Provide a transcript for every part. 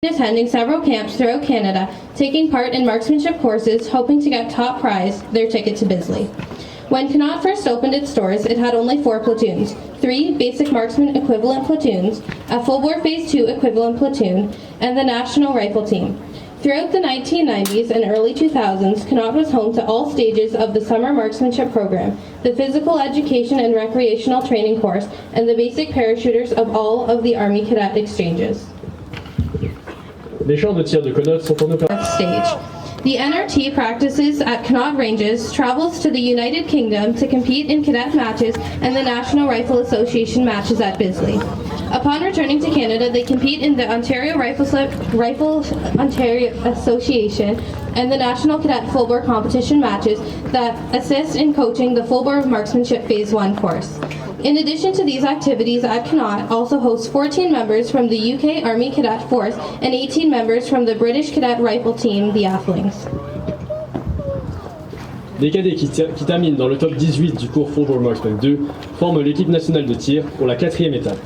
attending several camps throughout Canada, taking part in marksmanship courses, hoping to get top prize, their ticket to Bisley. When Connaught first opened its doors, it had only 4 platoons, 3 basic marksman equivalent platoons, a full-bore Phase 2 equivalent platoon, and the National Rifle Team. Throughout the 1990s and early 2000s, Connaught was home to all stages of the Summer Marksmanship Program, the Physical Education and Recreational Training Course, and the basic parachuters of all of the Army Cadet exchanges. Les champs de tir de Connaught sont en opération. Stage. The NRT practices at Connaught Ranges, travels to the United Kingdom to compete in cadet matches and the National Rifle Association matches at Bisley. Upon returning to Canada, they compete in the Ontario Rifle Ontario Association and the National Cadet Full-Bore Competition matches that assist in coaching the Full-Bore Marksmanship Phase 1 course. In addition to these activities, at Connaught also hosts 14 members from the UK Army Cadet Force and 18 members from the British Cadet Rifle Team, the Athlings. Les cadets qui terminent dans le top 18 du cours Full-Bore Marksman 2 forment l'équipe nationale de tir pour la 4e étape.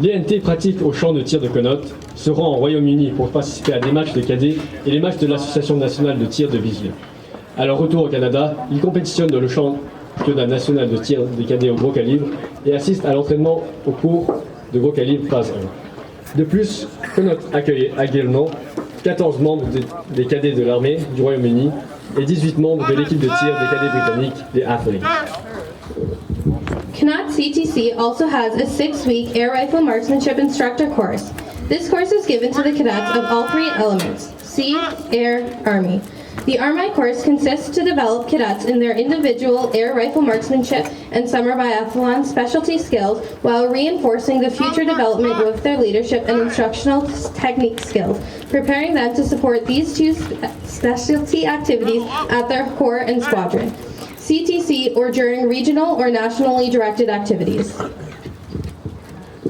L'ENT pratique au champ de tir de Connaught, se rend au Royaume-Uni pour participer à des matchs de cadets et les matchs de l'Association nationale de tir de Bisley. À leur retour au Canada, ils compétitionnent dans le championnat national de tir des cadets au gros calibre et assistent à l'entraînement au cours de gros calibre phase 1. De plus, Connaught accueille également 14 membres des cadets de l'armée du Royaume-Uni et 18 membres de l'équipe de tir des cadets britanniques, les Athlings. Connaught CTC also has a 6-week air rifle marksmanship instructor course. This course is given to the cadets of all 3 elements, Sea, Air, Army. The RMI course consists to develop cadets in their individual air rifle marksmanship and summer biathlon specialty skills while reinforcing the future development with their leadership and instructional technique skills, preparing them to support these 2 specialty activities at their corps and squadron, CTC, or during regional or nationally directed activities.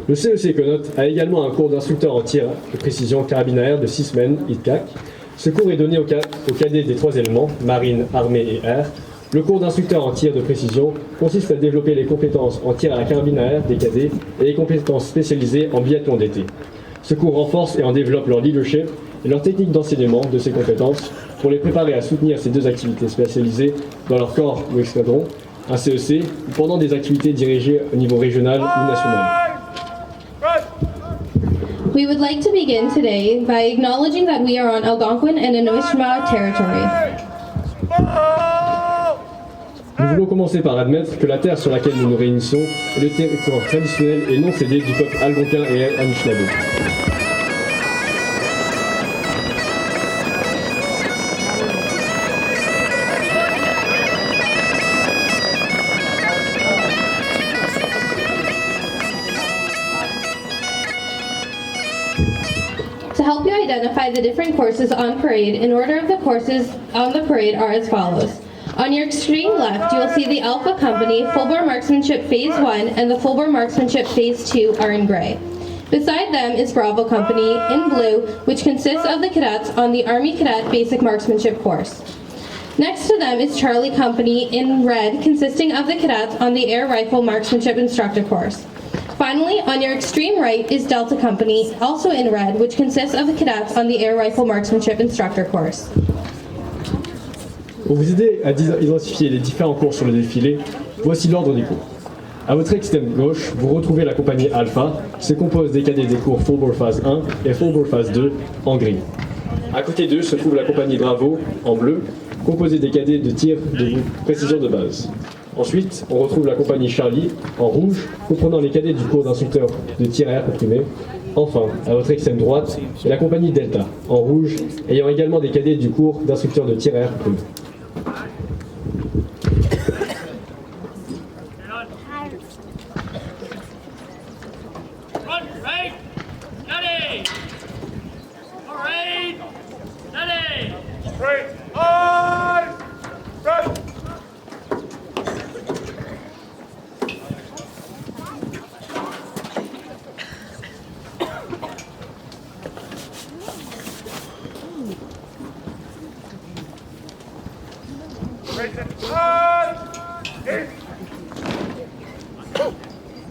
Le CEC Connaught a également un cours d'instructeur en tir de précision carabine à air de 6 semaines, ITCAC. Ce cours est donné aux cadets des 3 éléments, marine, armée et air. Le cours d'instructeur en tir de précision consiste à développer les compétences en tir à la carabine à air des cadets et les compétences spécialisées en biathlon d'été. Ce cours renforce et en développe leur leadership et leur technique d'enseignement de ces compétences pour les préparer à soutenir ces 2 activités spécialisées dans leur corps ou escadron, un CEC, ou pendant des activités dirigées au niveau régional ou national. We would like to begin today by acknowledging that we are on Algonquin and Anishinaabeg territory. Nous voulons commencer par admettre que la terre sur laquelle nous nous réunissons est le territoire traditionnel et non cédé du peuple algonquin et Anishinaabe. To help you identify the different courses on parade, in order of the courses on the parade are as follows. On your extreme left, you will see the Alpha Company, Full-Bore Marksmanship Phase 1 and the Full-Bore Marksmanship Phase 2 are in gray. Beside them is Bravo Company in blue, which consists of the cadets on the Army Cadet Basic Marksmanship course. Next to them is Charlie Company in red, consisting of the cadets on the Air Rifle Marksmanship Instructor course. Finally, on your extreme right is Delta Company, also in red, which consists of the cadets on the Air Rifle Marksmanship Instructor course. Pour vous aider à identifier les différents cours sur le défilé, voici l'ordre des cours. À votre extrême gauche, vous retrouvez la compagnie Alpha, qui se compose des cadets des cours Full-Bore Phase 1 et Full-Bore Phase 2 en gris. À côté d'eux se trouve la compagnie Bravo en bleu, composée des cadets de tir de précision de base. Ensuite, on retrouve la compagnie Charlie en rouge, comprenant les cadets du cours d'instructeur de tir à air comprimé. Enfin, à votre extrême droite, est la compagnie Delta en rouge, ayant également des cadets du cours d'instructeur de tir à air comprimé.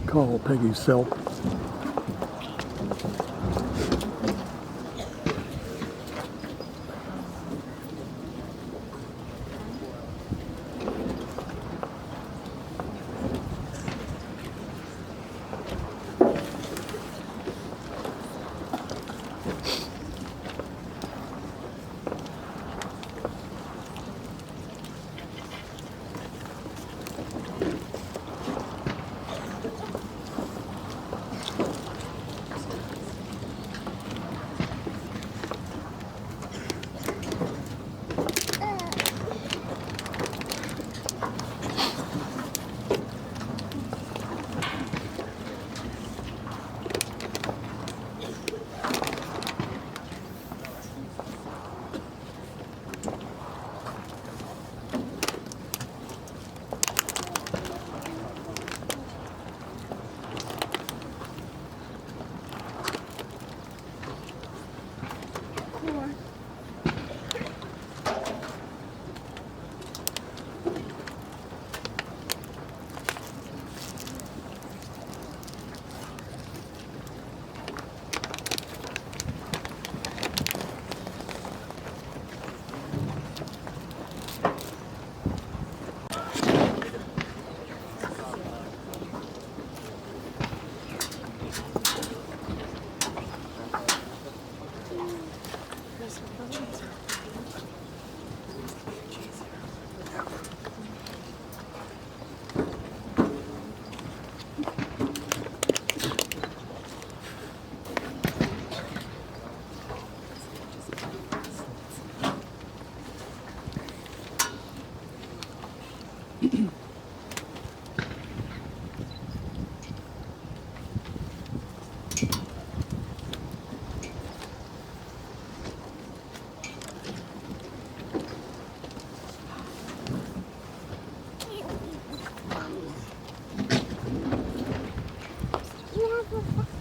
Call Peggy's cell.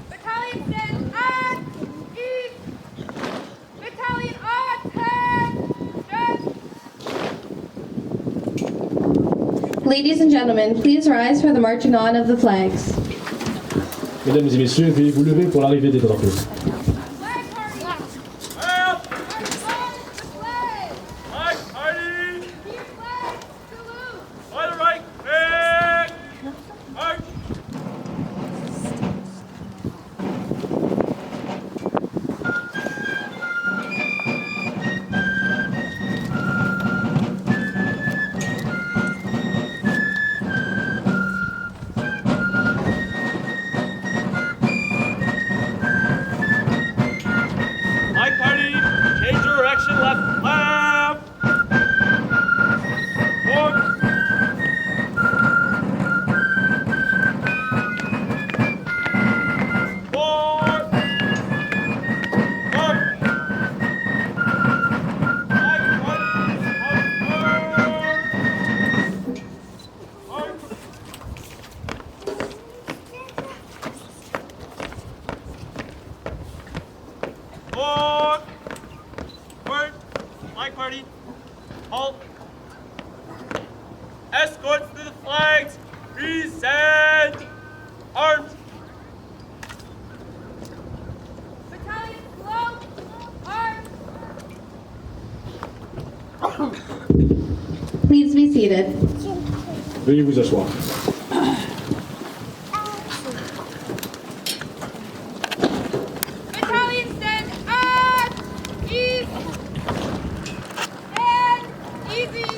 Battalion stand at east. Battalion attention. Ladies and gentlemen, please rise for the marching on of the flags. Mesdames et messieurs, veuillez vous lever pour l'arrivée des drapeaux. Flag party. Up. The flag. Flag party! Keep flag. Salute. By the right flag! March! Flag party! Change direction, left, left! Forward! Forward! Forward! Flag party! Forward! Forward! Forward! Flag party! Halt! Escorts to the flags! Present! Arms! Battalion slope. Arms. Please be seated. Veuillez vous asseoir. Battalion stand at east. Stand easy.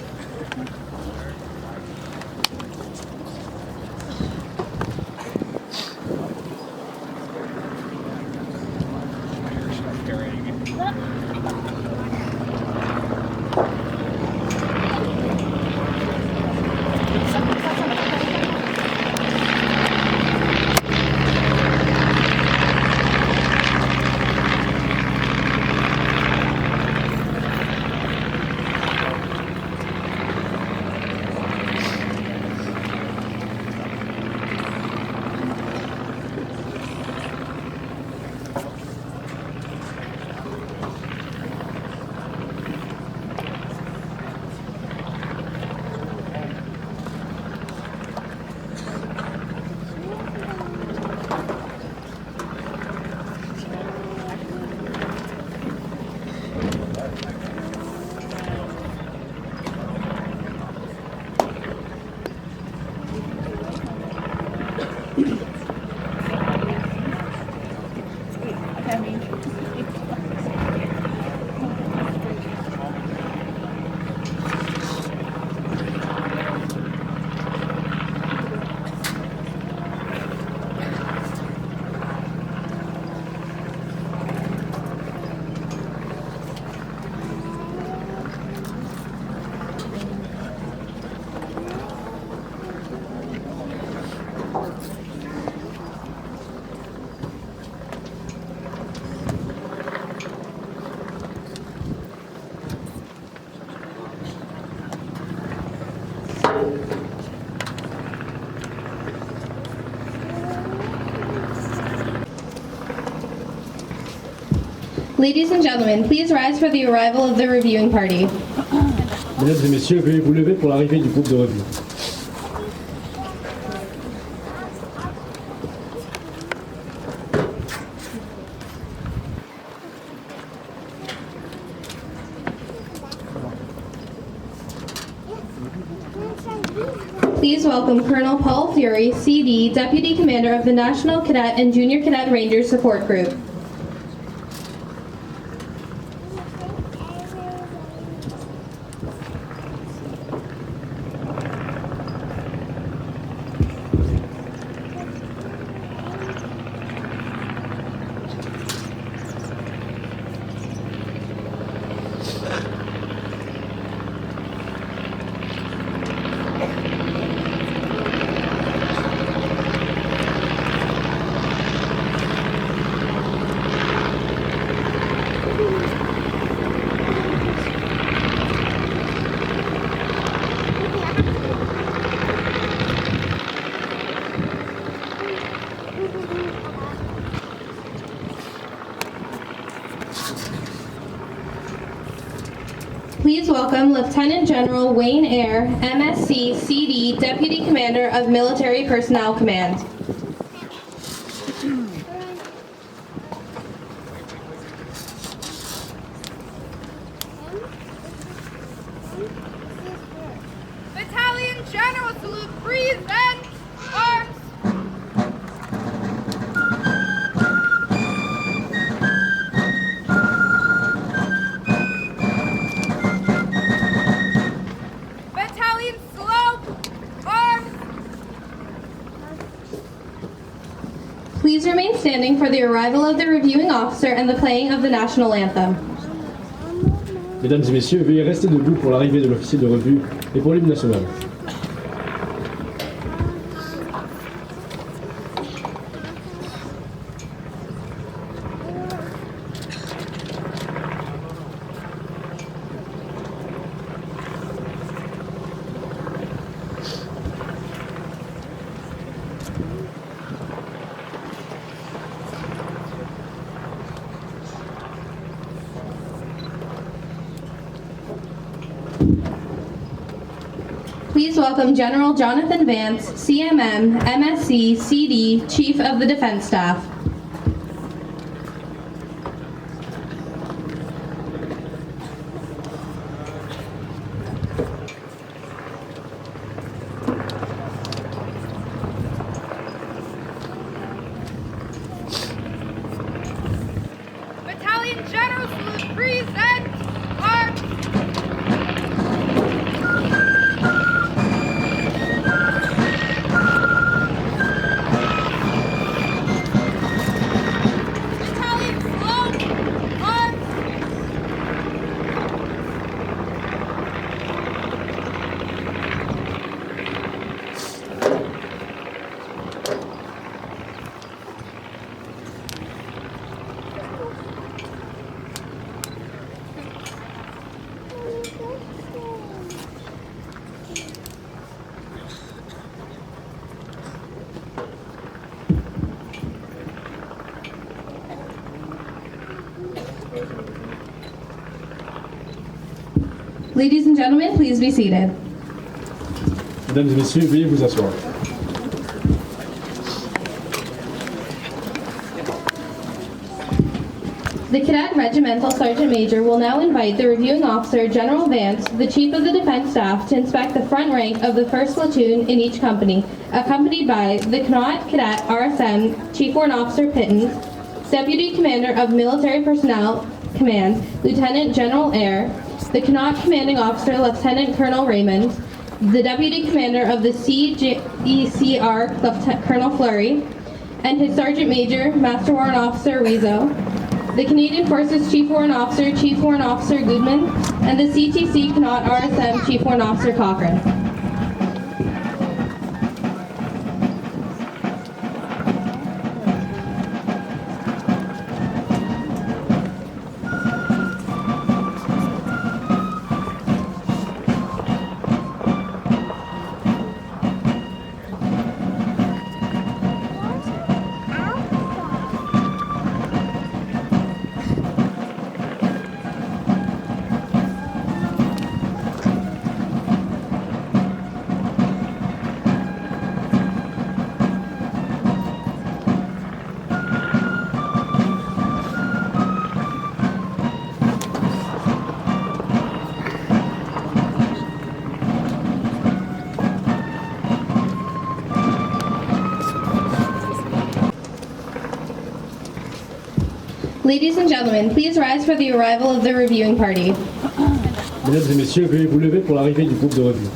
Ladies and gentlemen, please rise for the arrival of the reviewing party. Mesdames et messieurs, veuillez vous lever pour l'arrivée du groupe de revue. Please welcome Colonel Paul Fury, CD, Deputy Commander of the National Cadet and Junior Cadet Rangers Support Group. welcome Lieutenant General Wayne Eyre, MSc, CD, Deputy Commander of Military Personnel Command. Battalion General salute. Present arms. Battalion slope. Arms. Please remain standing for the arrival of the reviewing officer and the playing of the national anthem. Mesdames et messieurs, veuillez rester debout pour l'arrivée de l'officier de revue et pour l'hymne national. Please welcome General Jonathan Vance, CMM, MSc, CD, Chief of the Defense Staff. Battalion General salute. Present arms. Battalion slope. Arms. Ladies and gentlemen, please be seated. Mesdames et messieurs, veuillez vous asseoir. The Cadet Regimental Sergeant Major will now invite the reviewing officer, General Vance, the Chief of the Defense Staff, to inspect the front rank of the 1st Platoon in each company, accompanied by the Connaught Cadet RSM Chief Warrant Officer Pittons, Deputy Commander of Military Personnel Command, Lieutenant General Eyre, the Connaught Commanding Officer, Lieutenant Colonel Raymond, the Deputy Commander of the CGECR, Lieutenant Colonel Fleury, and his Sergeant Major, Master Warrant Officer Rizzo, the Canadian Forces Chief Warrant Officer Goodman, and the CTC Connaught RSM Chief Warrant Officer Cochrane. Ladies and gentlemen, please rise for the arrival of the reviewing party. Mesdames et messieurs, veuillez vous lever pour l'arrivée du groupe de revue.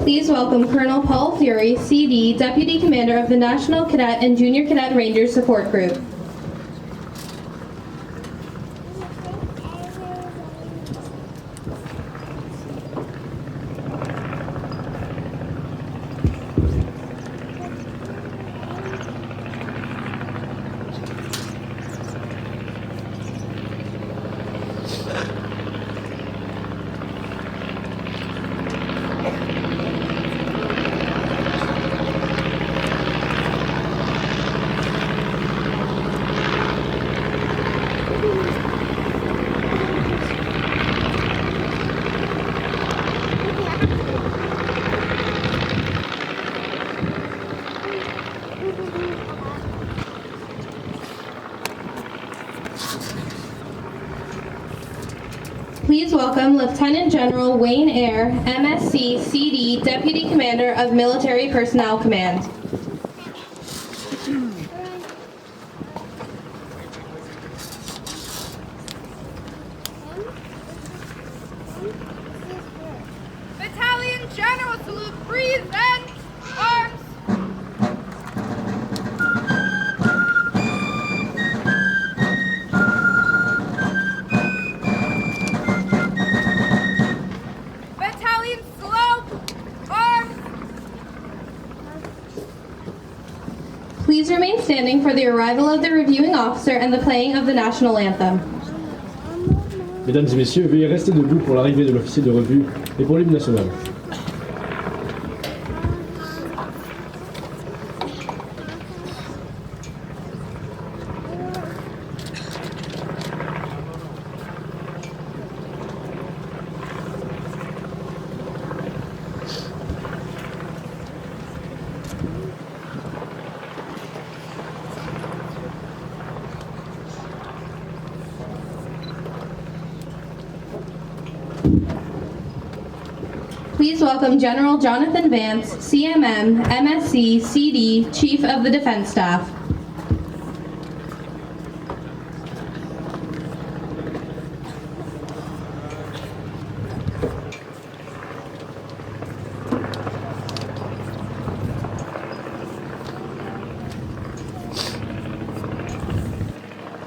Please welcome Colonel Paul Fury, CD, Deputy Commander of the National Cadet and Junior Cadet Rangers Support Group. welcome Lieutenant General Wayne Eyre, MSc, CD, Deputy Commander of Military Personnel Command. Battalion General Salute, present arms. Battalion Slope, arms. Please remain standing for the arrival of the reviewing officer and the playing of the national anthem. Mesdames et messieurs, veuillez rester debout pour l'arrivée de l'officier de revue et pour l'hymne national. Please welcome General Jonathan Vance, CMM, MSc, CD, Chief of the Defense Staff.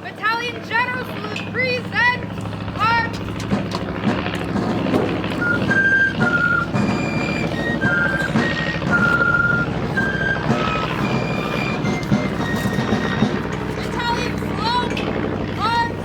Battalion General Salute, present arms. Battalion Slope, arms.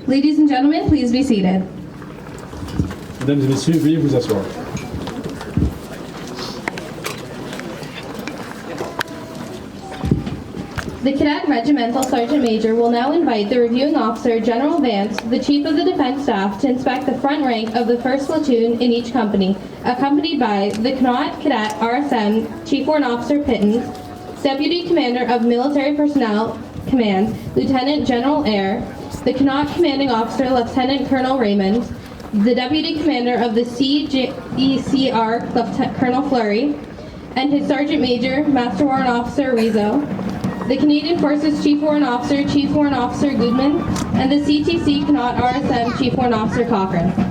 Ladies and gentlemen, please be seated. Mesdames et messieurs, veuillez vous asseoir. The Cadet Regimental Sergeant Major will now invite the reviewing officer, General Vance, the Chief of the Defense Staff, to inspect the front rank of the 1st Platoon in each company, accompanied by the Connaught Cadet RSM Chief Warrant Officer Pittons, Deputy Commander of Military Personnel Command, Lieutenant General Eyre, the Connaught Commanding Officer, Lieutenant Colonel Raymond, the Deputy Commander of the CGECR, Lieutenant Colonel Fleury, and his Sergeant Major, Master Warrant Officer Rizzo, the Canadian Forces Chief Warrant Officer Goodman, and the CTC Connaught RSM Chief Warrant Officer Cochran.